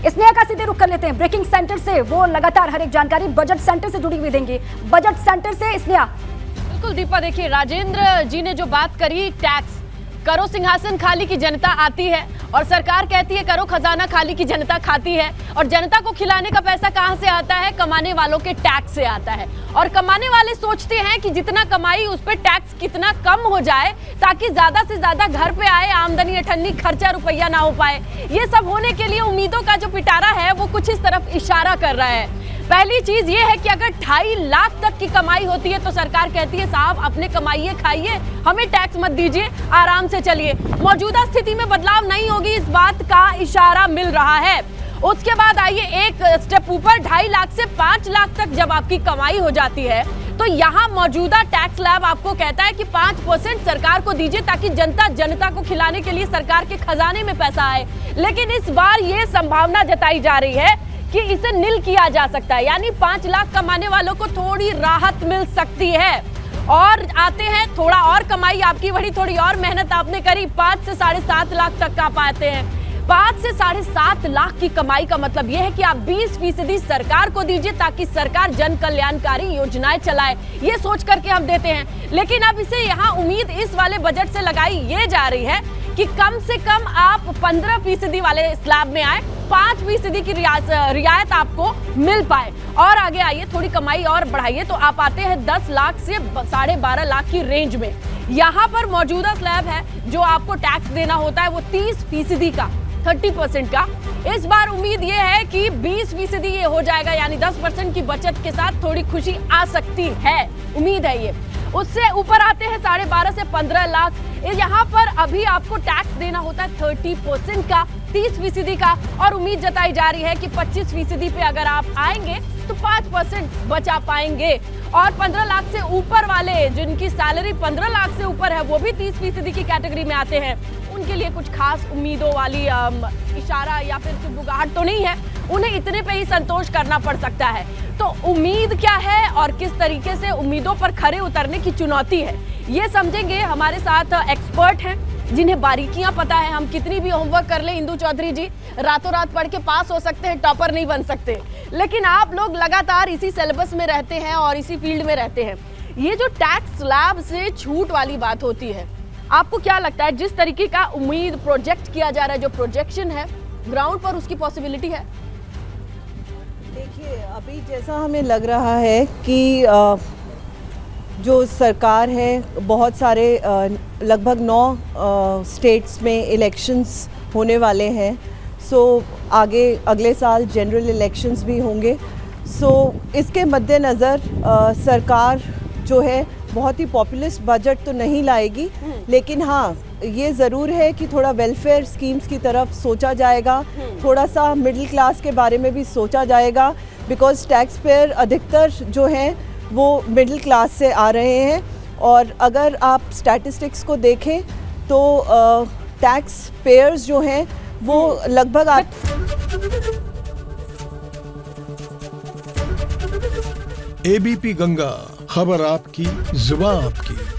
स्नेहा का सीधे रुख कर लेते हैं ब्रेकिंग सेंटर से। वो लगातार हर एक जानकारी बजट सेंटर से जुड़ी हुई देंगे। बजट सेंटर से स्नेहा। बिल्कुल दीपा, देखिए राजेंद्र जी ने जो बात करी, टैक्स करो सिंहासन खाली की जनता आती है और सरकार कहती है करो खजाना खाली की जनता खाती है। और जनता को खिलाने का पैसा कहां से आता है? कमाने वालों के टैक्स से आता है। और कमाने वाले सोचते हैं कि जितना कमाई उस पर टैक्स कितना कम हो जाए ताकि ज्यादा से ज्यादा घर पे आए, आमदनी अठन्नी, खर्चा रुपया ना हो पाए। ये सब होने के लिए उम्मीदों का जो पिटारा है वो कुछ इस तरफ इशारा कर रहा है। पहली चीज ये है कि अगर 2.5 लाख तक की कमाई होती है तो सरकार कहती है साहब अपने कमाइए, खाइए, हमें टैक्स मत दीजिए, आराम से चलिए। मौजूदा स्थिति में बदलाव नहीं होगी, इस बात का इशारा मिल रहा है। उसके बाद आइए एक स्टेप ऊपर, 2.5 लाख से 5 लाख तक जब आपकी कमाई हो जाती है तो यहाँ मौजूदा टैक्स स्लैब आपको कहता है कि 5% सरकार को दीजिए ताकि जनता को खिलाने के लिए सरकार के खजाने में पैसा आए। लेकिन इस बार ये संभावना जताई जा रही है कि इसे नील किया जा सकता है, यानी 5 लाख कमाने वालों को थोड़ी राहत मिल सकती है। और आते हैं थोड़ा और कमाई आपकी बढ़ी, थोड़ी और मेहनत आपने करी, 5 से 7.5 लाख तक का पाते हैं। 5 से 7.5 लाख की कमाई का मतलब यह है कि आप 20% सरकार को दीजिए ताकि सरकार जन कल्याणकारी योजनाएं चलाए। ये सोच करके हम देते हैं। लेकिन अब इसे यहाँ उम्मीद इस वाले बजट से लगाई ये जा रही है कि कम से कम आप 15% वाले स्लैब में आए, 5% की रियायत आपको मिल पाए। और आगे आइए, थोड़ी कमाई और बढ़ाइए तो आप आते हैं 10 लाख से 12.5 लाख की रेंज में। यहाँ पर मौजूदा स्लैब है जो आपको टैक्स देना होता है वो 30% का, 30% का। इस बार उम्मीद ये है कि 20% ये हो जाएगा, यानी 10% की बचत के साथ थोड़ी खुशी आ सकती है, उम्मीद है ये। उससे ऊपर आते हैं 12.5 से 15 लाख। यहाँ पर अभी आपको टैक्स देना होता है 30% का, 30% का। और उम्मीद जताई जा रही है कि 25% पे अगर आप आएंगे तो 5% बचा पाएंगे। और 15 लाख से ऊपर वाले जिनकी सैलरी 15 लाख से ऊपर है वो भी 30% की कैटेगरी में आते हैं। उनके लिए कुछ खास उम्मीदों वाली इशारा या फिर सुगबुगाहट तो नहीं है, उन्हें इतने पे ही संतोष करना पड़ सकता है। तो उम्मीद क्या है और किस तरीके से उम्मीदों पर खरे उतरने की चुनौती है, ये समझेंगे हमारे साथ एक्सपर्ट हैं जिन्हें बारीकियां पता है। हम कितनी भी होमवर्क कर ले इंदु चौधरी जी, रातों रात पढ़ के पास हो सकते हैं, टॉपर नहीं बन सकते। लेकिन आप लोग लगातार इसी सिलेबस में रहते हैं और इसी फील्ड में रहते हैं। ये जो टैक्स स्लैब से छूट वाली बात होती है, आपको क्या लगता है जिस तरीके का उम्मीद प्रोजेक्ट किया जा रहा है, जो प्रोजेक्शन है ग्राउंड पर उसकी पॉसिबिलिटी है? देखिए अभी जैसा हमें लग रहा है कि जो सरकार है, बहुत सारे लगभग 9 स्टेट्स में इलेक्शंस होने वाले हैं। सो आगे अगले साल जनरल इलेक्शंस भी होंगे। सो इसके मद्देनज़र सरकार जो है बहुत ही पॉपुलिस्ट बजट तो नहीं लाएगी, लेकिन हाँ ये ज़रूर है कि थोड़ा वेलफेयर स्कीम्स की तरफ सोचा जाएगा, थोड़ा सा मिडिल क्लास के बारे में भी सोचा जाएगा। बिकॉज टैक्स पेयर अधिकतर जो हैं वो मिडिल क्लास से आ रहे हैं। और अगर आप स्टैटिस्टिक्स को देखें तो टैक्स पेयर्स जो हैं वो लगभग एबीपी गंगा, खबर आपकी, जुबान आपकी।